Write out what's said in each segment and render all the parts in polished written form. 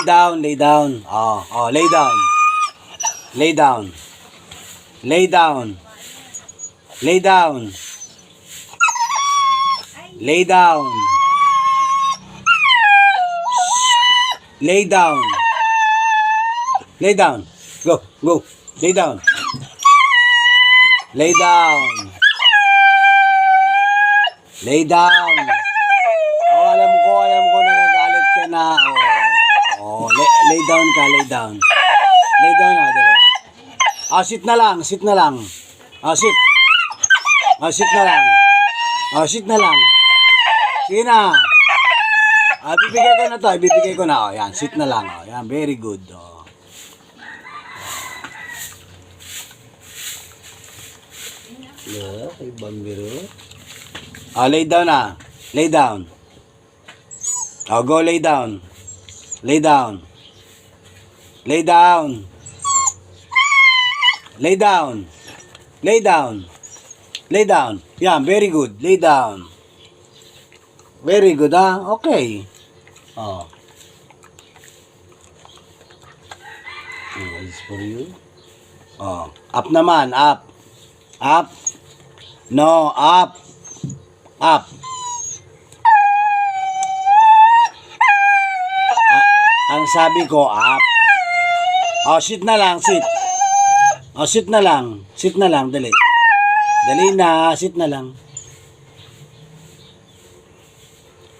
down, lay down. Oh, lay down. Lay down. Lay down. Lay down. Lay down. Lay down. Lay down. Go, go. Lay down. Lay down. Lay down. Oh, alam ko nagagalit ka na. Oh, lay down ka, lay down. Lay down na, dali. Sit na lang, sit na lang. Sit. Sit na lang. Sit na lang. Sige na. Bibigay ko na to, bibigay ko na. Yan, sit na lang. Yan, very good. Yeah, ibang biro. Lay down na. Lay down. Go lay down. Lay down. Lay down. Lay down. Lay down. Lay down. Yan, very good. Lay down. Very good, ha? Okay. This is for you. Up naman, up. Up. No, up. Up. Ang sabi ko, up. Sit na lang, sit. Sit na lang. Sit na lang, dali. Dali na, sit na lang.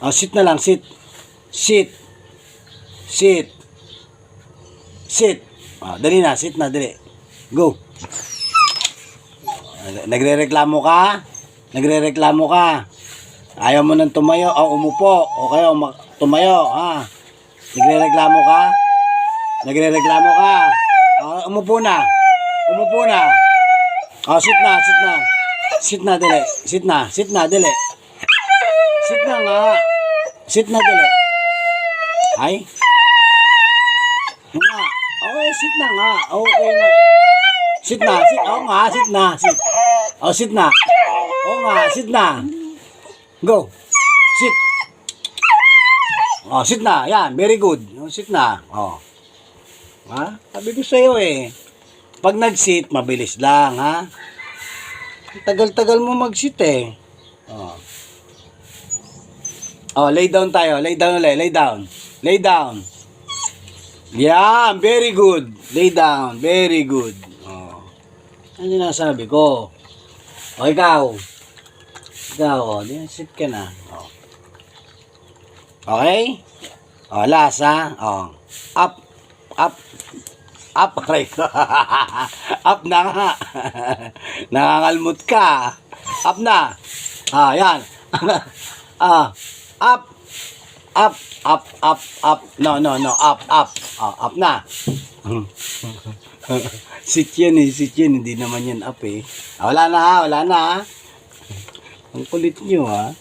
Sit na lang, sit. Sit. Sit. Sit. Dali na, sit na, dali. Go. Nagrereklamo ka? Nagrereklamo ka? Ayaw mo nang tumayo o umupo o kaya tumayo, ha? Nagrereklamo ka? Nagrereklamo ka? Umupo na. Umupo na. Sit na, sit na. Sit na, dali. Sit na, sit na, dali. Sit na nga. Sit na, dali. Ay? Nga. Okay, sit na nga. Okay na. Sit na, sit. Nga, sit na, sit. Sit na. Nga, sit na. Go. Sit. Sit na. Yan, very good. Sit na. Ha? Sabi ko sa'yo eh. Pag nag-sit, mabilis lang, ha? Tagal-tagal mo mag-sit eh. Lay down tayo. Lay down ulit. Lay down. Lay down. Yeah, very good. Lay down. Very good. Ano na sabi ko? Ikaw. Ikaw, sit ka na. Okay? Last, ha? Up. Up. Up, right? Up na nga. Nangangalmot ka. Up na. Yan. Up. Up. Up. Up. Up. No. Up. Up. Up na. Sit yan eh. Sit yan. Hindi naman yan up eh. Wala na. Wala na. Ang kulit nyo ha.